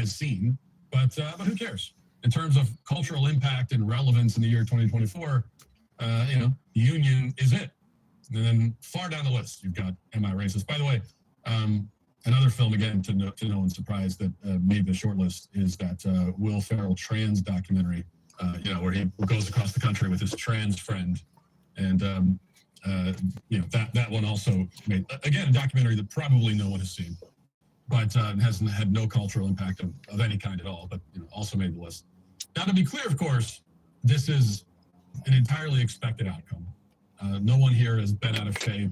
has seen, but who cares? In terms of cultural impact and relevance in the year 2024, Union is it. And then far down the list, you've got Am I Racist? By the way, another film, again, to no one's surprise, that made the short list is that Will Ferrell trans documentary, where he goes across the country with his trans friend. And, that one also made, again, a documentary that probably no one has seen, but hasn't had no cultural impact of any kind at all, but also made the list. Now, to be clear, of course, this is an entirely expected outcome. No one here has been out of shape,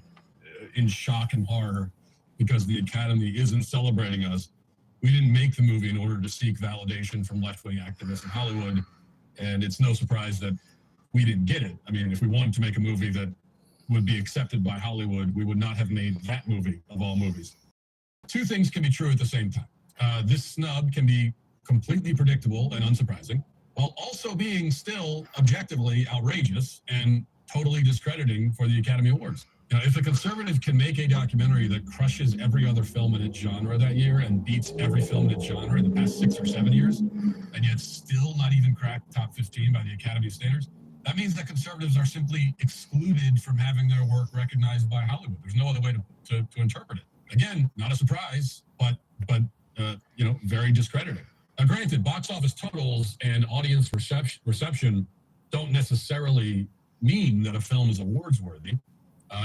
in shock and horror, because the Academy isn't celebrating us. We didn't make the movie in order to seek validation from left-wing activists in Hollywood, and it's no surprise that we didn't get it. I mean, if we wanted to make a movie that would be accepted by Hollywood, we would not have made that movie of all movies. Two things can be true at the same time. This snub can be completely predictable and unsurprising, while also being still objectively outrageous and totally discrediting for the Academy Awards. If a conservative can make a documentary that crushes every other film in its genre that year and beats every film in its genre in the past 6 or 7 years, and yet still not even crack top 15 by the Academy standards, that means that conservatives are simply excluded from having their work recognized by Hollywood. There's no other way to interpret it. Again, not a surprise, but very discrediting. Now, granted, box office totals and audience reception don't necessarily mean that a film is awards worthy.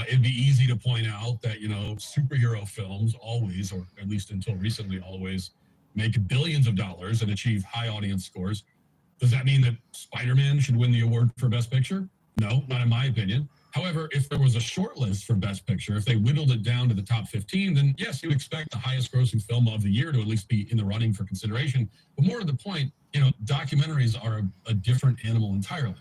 It'd be easy to point out that, superhero films always, or at least until recently always, make billions of dollars and achieve high audience scores. Does that mean that Spider-Man should win the award for Best Picture? No, not in my opinion. However, if there was a short list for Best Picture, if they whittled it down to the top 15, then yes, you would expect the highest grossing film of the year to at least be in the running for consideration. But more to the point, documentaries are a different animal entirely.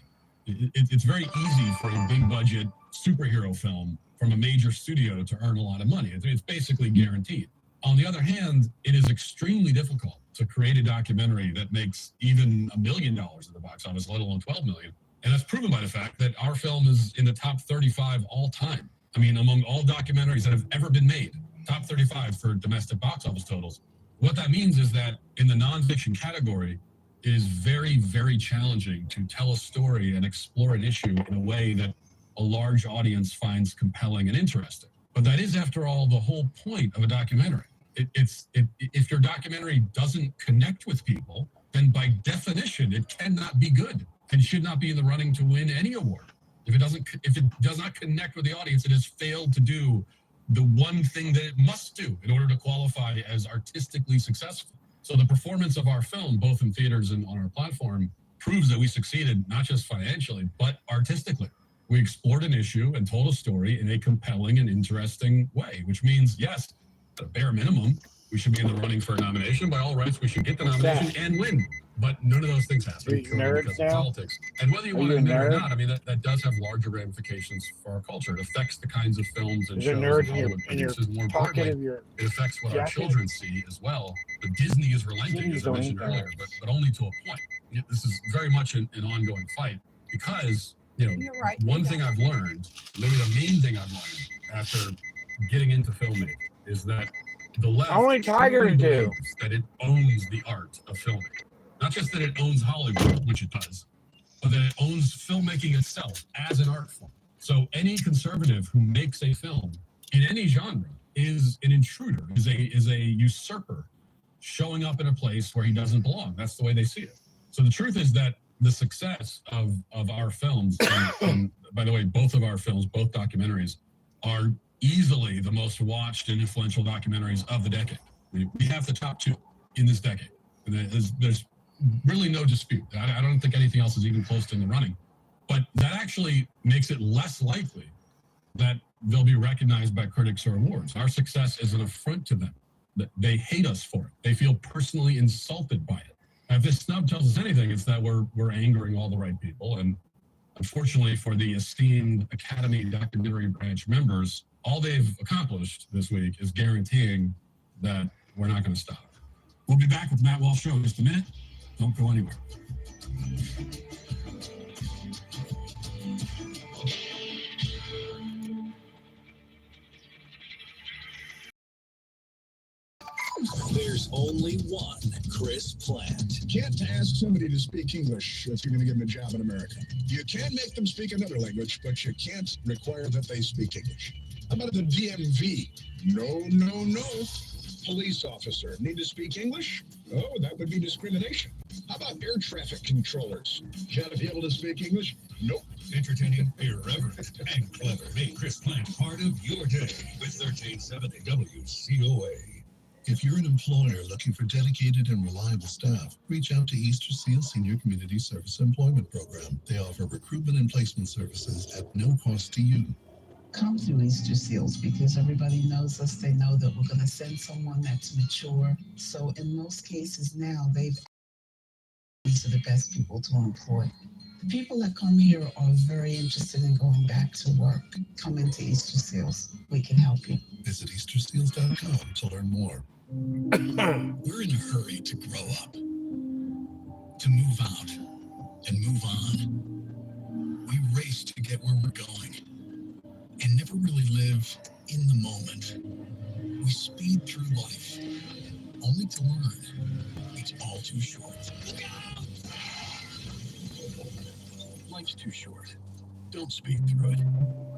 It's very easy for a big budget superhero film from a major studio to earn a lot of money. It's basically guaranteed. On the other hand, it is extremely difficult to create a documentary that makes even $1 million at the box office, let alone 12 million. And that's proven by the fact that our film is in the top 35 all time. I mean, among all documentaries that have ever been made, top 35 for domestic box office totals. What that means is that in the nonfiction category, it is very, very challenging to tell a story and explore an issue in a way that a large audience finds compelling and interesting. But that is, after all, the whole point of a documentary. If your documentary doesn't connect with people, then by definition, it cannot be good and should not be in the running to win any award. If it does not connect with the audience, it has failed to do the one thing that it must do in order to qualify as artistically successful. So the performance of our film, both in theaters and on our platform, proves that we succeeded not just financially, but artistically. We explored an issue and told a story in a compelling and interesting way, which means, yes, at a bare minimum, we should be in the running for a nomination. By all rights, we should get the nomination and win. But none of those things happen because of politics. And whether you want to admit it or not, I mean, that does have larger ramifications for our culture. It affects the kinds of films and shows that Hollywood produces. More importantly, it affects what our children see as well. But Disney is relenting, as I mentioned earlier, but only to a point. This is very much an ongoing fight because, one thing I've learned, maybe the main thing I've learned after getting into filmmaking is that the left believes that it owns the art of filmmaking. Not just that it owns Hollywood, which it does, but that it owns filmmaking itself as an art form. So any conservative who makes a film in any genre is an intruder, is a usurper showing up in a place where he doesn't belong. That's the way they see it. So the truth is that the success of our films, and by the way, both of our films, both documentaries, are easily the most watched and influential documentaries of the decade. We have the top 2 in this decade. And there's really no dispute. I don't think anything else is even close to in the running. But that actually makes it less likely that they'll be recognized by critics or awards. Our success is an affront to them. They hate us for it. They feel personally insulted by it. If this snub tells us anything, it's that we're angering all the right people. And unfortunately for the esteemed Academy documentary branch members, all they've accomplished this week is guaranteeing that we're not going to stop. We'll be back with Matt Walsh Show in just a minute. Don't go anywhere. There's only one Chris Plant. You can't ask somebody to speak English if you're going to give them a job in America. You can make them speak another language, but you can't require that they speak English. How about the DMV? No, no, no. Police officer need to speak English? Oh, that would be discrimination. How about air traffic controllers? Got to be able to speak English? Nope. Entertaining, irreverent, and clever. Make Chris Plant part of your day with 1370 WCOA. If you're an employer looking for dedicated and reliable staff, reach out to Easter Seal Senior Community Service Employment Program. They offer recruitment and placement services at no cost to you. Come through Easter Seals because everybody knows us. They know that we're going to send someone that's mature. So in most cases now, these are the best people to employ. The people that come here are very interested in going back to work. Come into Easter Seals. We can help you. Visit easterseals.com to learn more. We're in a hurry to grow up, to move out and move on. We race to get where we're going and never really live in the moment. We speed through life only to learn it's all too short. Life's too short. Don't speed through it.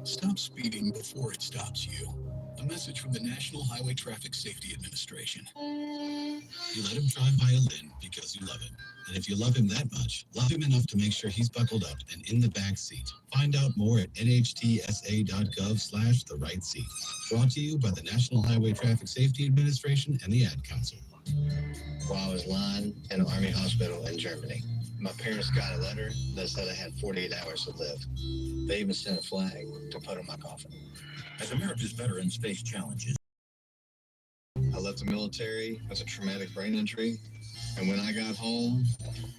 Stop speeding before it stops you. A message from the National Highway Traffic Safety Administration. You let him drive violin because you love him. And if you love him that much, love him enough to make sure he's buckled up and in the back seat. Find out more at nhtsa.gov/the right seat. Brought to you by the National Highway Traffic Safety Administration and the Ad Council. While I was lying in an army hospital in Germany, my parents got a letter that said I had 48 hours to live. They even sent a flag to put on my coffin. As America's veterans face challenges, I left the military with a traumatic brain injury, and when I got home,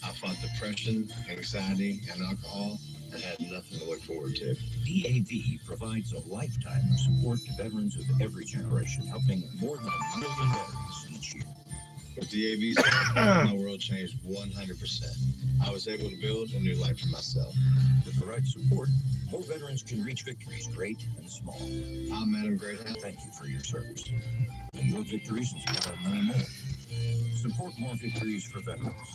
I fought depression, anxiety, and alcohol, and had nothing to look forward to. DAV provides a lifetime of support to veterans of every generation, helping more than 1 million veterans each year. With DAV's help, my world changed 100%. I was able to build a new life for myself. With the right support, more veterans can reach victories, great and small. I'm Madam Greathouse. Thank you for your service. And your victories inspire many more. Support more victories for veterans.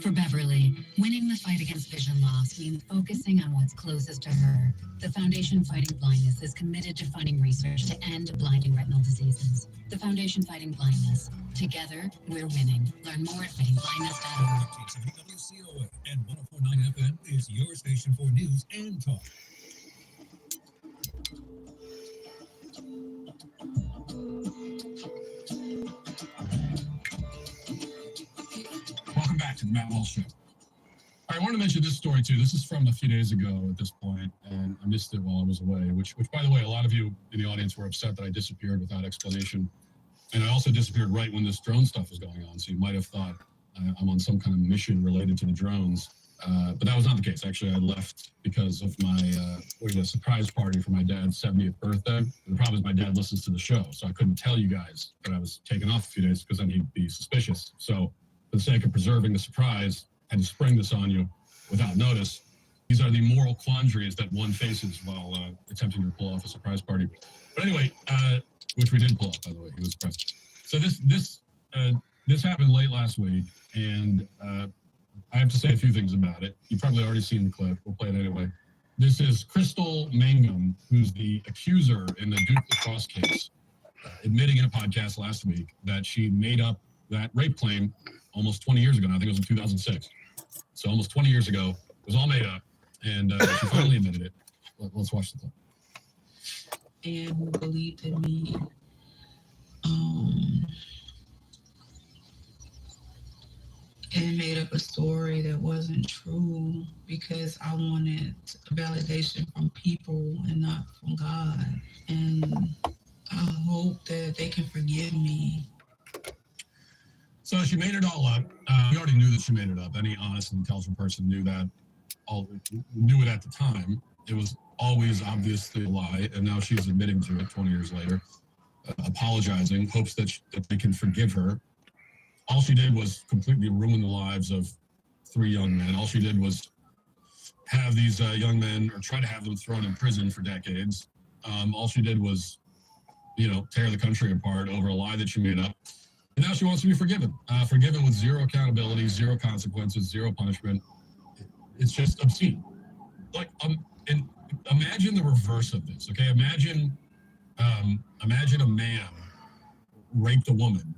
For Beverly, winning the fight against vision loss means focusing on what's closest to her. The Foundation Fighting Blindness is committed to funding research to end blinding retinal diseases. The Foundation Fighting Blindness. Together, we're winning. Learn more at fightingblindness.org. WCOA and 104.9 FM is your station for news and talk. Welcome back to the Matt Walsh Show. I want to mention this story too. This is from a few days ago at this point, and I missed it while I was away, which by the way, a lot of you in the audience were upset that I disappeared without explanation. And I also disappeared right when this drone stuff was going on. So you might have thought I'm on some kind of mission related to the drones. But that was not the case. Actually, I left because of my we had a surprise party for my dad's 70th birthday. And the problem is my dad listens to the show, so I couldn't tell you guys that I was taking off a few days because then he'd be suspicious. So for the sake of preserving the surprise, I had to spring this on you without notice. These are the moral quandaries that one faces while attempting to pull off a surprise party. But anyway, which we did pull off, by the way. He was impressed. So this happened late last week, and I have to say a few things about it. You've probably already seen the clip. We'll play it anyway. This is Crystal Mangum, who's the accuser in the Duke lacrosse case, admitting in a podcast last week that she made up that rape claim almost 20 years ago. Now, I think it was in 2006. So almost 20 years ago, it was all made up, and she finally admitted it. Let's watch the clip. And who believed in me. And made up a story that wasn't true because I wanted validation from people and not from God. And I hope that they can forgive me. So she made it all up. We already knew that she made it up. Any honest and intelligent person knew that. Knew it at the time. It was always obviously a lie, and now she's admitting to it 20 years later, apologizing, hopes that they can forgive her. All she did was completely ruin the lives of 3 young men. All she did was have these young men, or try to have them thrown in prison for decades. All she did was, tear the country apart over a lie that she made up. And now she wants to be forgiven. Forgiven with zero accountability, zero consequences, zero punishment. It's just obscene. Like, and imagine the reverse of this, okay? Imagine a man raped a woman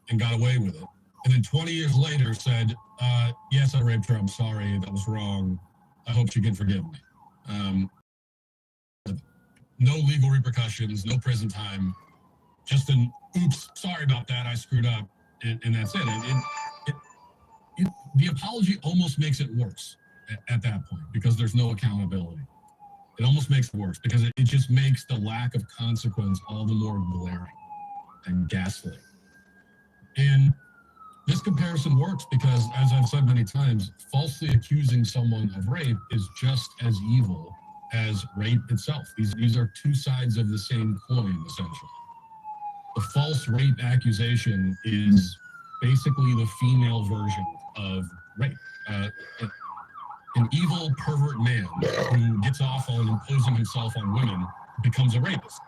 and got away with it, and then 20 years later said, yes, I raped her, I'm sorry, that was wrong, I hope she can forgive me. No legal repercussions, no prison time, just an oops, sorry about that, I screwed up, and that's it. The apology almost makes it worse at that point, because there's no accountability. It almost makes it worse, because it just makes the lack of consequence all the more glaring and ghastly. And this comparison works because, as I've said many times, falsely accusing someone of rape is just as evil as rape itself. These are two sides of the same coin, essentially. The false rape accusation is basically the female version of rape. An evil pervert man who gets off on imposing himself on women becomes a rapist.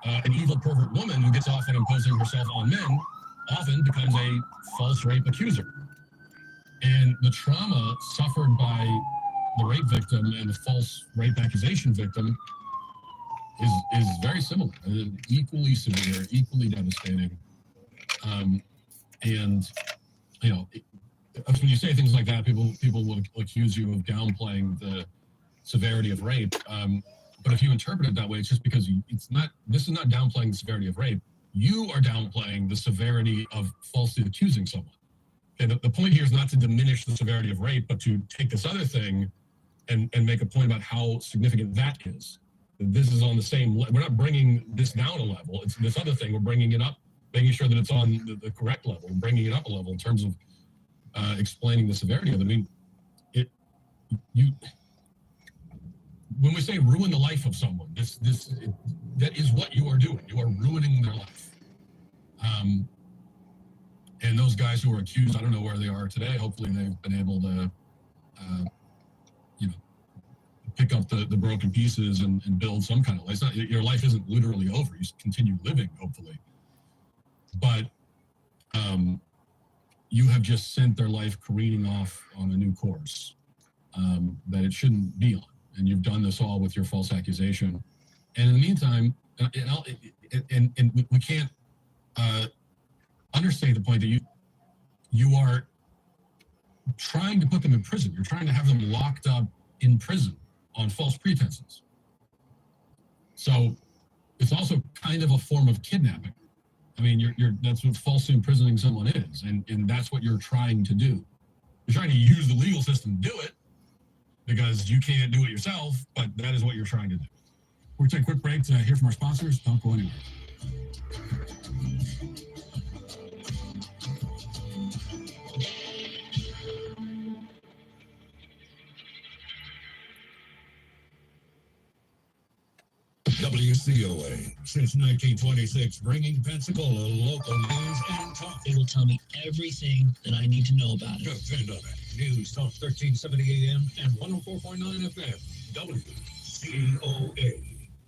An evil pervert woman who gets off on imposing herself on men often becomes a false rape accuser. And the trauma suffered by the rape victim and the false rape accusation victim is very similar, equally severe, equally devastating. And, you know, when you say things like that, people will accuse you of downplaying the severity of rape. But if you interpret it that way, it's just because this is not downplaying the severity of rape. You are downplaying the severity of falsely accusing someone. Okay, the point here is not to diminish the severity of rape, but to take this other thing and make a point about how significant that is. This is on the same level. We're not bringing this down a level. It's this other thing. We're bringing it up, making sure that it's on the correct level, bringing it up a level in terms of explaining the severity of it. I mean, when we say ruin the life of someone, that is what you are doing. You are ruining their life. And those guys who are accused, I don't know where they are today. Hopefully they've been able to, pick up the broken pieces and build some kind of life. Your life isn't literally over. You continue living, hopefully. But you have just sent their life careening off on a new course that it shouldn't be on. And you've done this all with your false accusation. And in the meantime, and we can't understate the point that you are trying to put them in prison. You're trying to have them locked up in prison on false pretenses. So it's also kind of a form of kidnapping. I mean, that's what falsely imprisoning someone is, and that's what you're trying to do. You're trying to use the legal system to do it because you can't do it yourself, but that is what you're trying to do. We'll take a quick break to hear from our sponsors. Don't go anywhere. WCOA, since 1926, bringing Pensacola local news and talk. It will tell me everything that I need to know about it. Depend on it. News Talk 1370 AM and 104.9 FM. WCOA.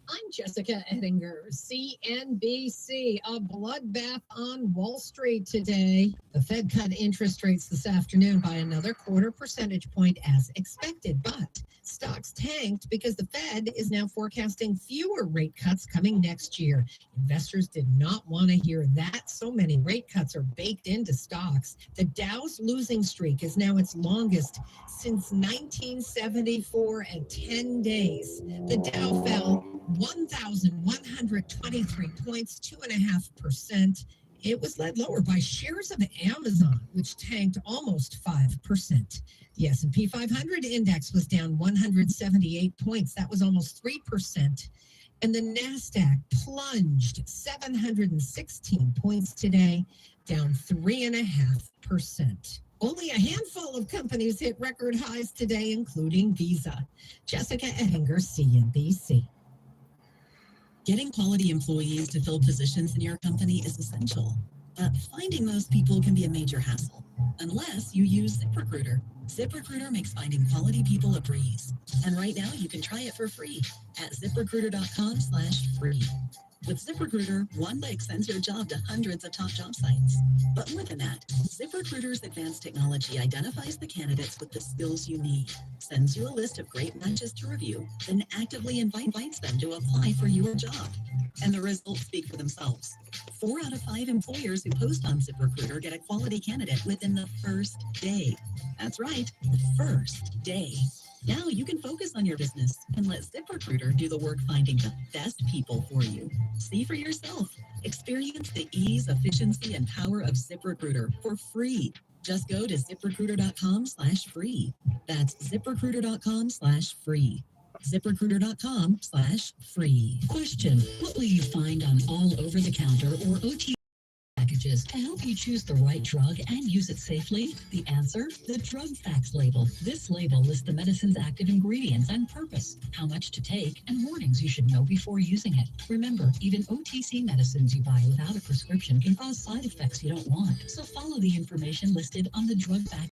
I'm Jessica Ettinger, CNBC. A bloodbath on Wall Street today. The Fed cut interest rates this afternoon by another 0.25 percentage point as expected, but stocks tanked because the Fed is now forecasting fewer rate cuts coming next year. Investors did not want to hear that. So many rate cuts are baked into stocks. The Dow's losing streak is now its longest since 1974 and 10 days. The Dow fell 1,123 points, 2.5%. It was led lower by shares of Amazon, which tanked almost 5%. The S&P 500 index was down 178 points. That was almost 3%. And the NASDAQ plunged 716 points today, down 3.5%. Only a handful of companies hit record highs today, including Visa. Jessica Ettinger, CNBC. Getting quality employees to fill positions in your company is essential, but finding those people can be a major hassle, unless you use ZipRecruiter. ZipRecruiter makes finding quality people a breeze. And right now you can try it for free at ZipRecruiter.com/free. With ZipRecruiter, one link sends your job to hundreds of top job sites. But more than that, ZipRecruiter's advanced technology identifies the candidates with the skills you need, sends you a list of great matches to review, then actively invites them to apply for your job. And the results speak for themselves. 4 out of 5 employers who post on ZipRecruiter get a quality candidate within the first day. That's right, the first day. Now you can focus on your business and let ZipRecruiter do the work finding the best people for you. See for yourself. Experience the ease, efficiency, and power of ZipRecruiter for free. Just go to ZipRecruiter.com/free. That's ZipRecruiter.com/free. ZipRecruiter.com/free. Question: what will you find on all over-the-counter or OTC packages to help you choose the right drug and use it safely? The answer: the drug facts label. This label lists the medicine's active ingredients and purpose, how much to take, and warnings you should know before using it. Remember, even OTC medicines you buy without a prescription can cause side effects you don't want. So follow the information listed on the drug facts.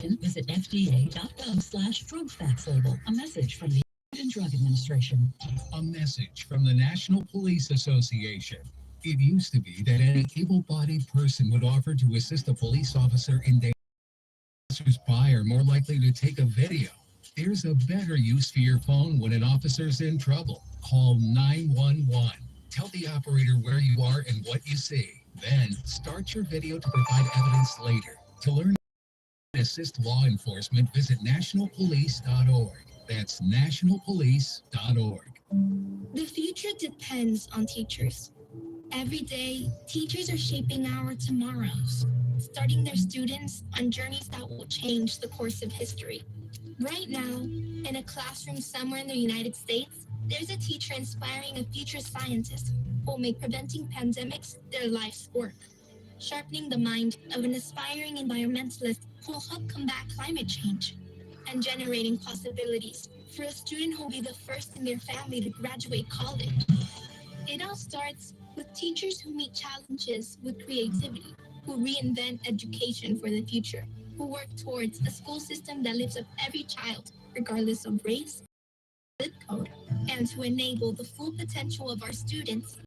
Visit fda.gov/drug facts label. A message from the Food and Drug Administration. A message from the National Police Association. It used to be that any able-bodied person would offer to assist a police officer in danger. Passers-by are more likely to take a video. There's a better use for your phone when an officer's in trouble. Call 911. Tell the operator where you are and what you see. Then start your video to provide evidence later. To learn and assist law enforcement, visit nationalpolice.org. That's nationalpolice.org. The future depends on teachers. Every day, teachers are shaping our tomorrows, starting their students on journeys that will change the course of history. Right now, in a classroom somewhere in the United States, there's a teacher inspiring a future scientist who will make preventing pandemics their life's work, sharpening the mind of an aspiring environmentalist who will help combat climate change, and generating possibilities for a student who will be the first in their family to graduate college. It all starts with teachers who meet challenges with creativity, who reinvent education for the future, who work towards a school system that lifts up every child, regardless of race, zip code, and to enable the full potential of our students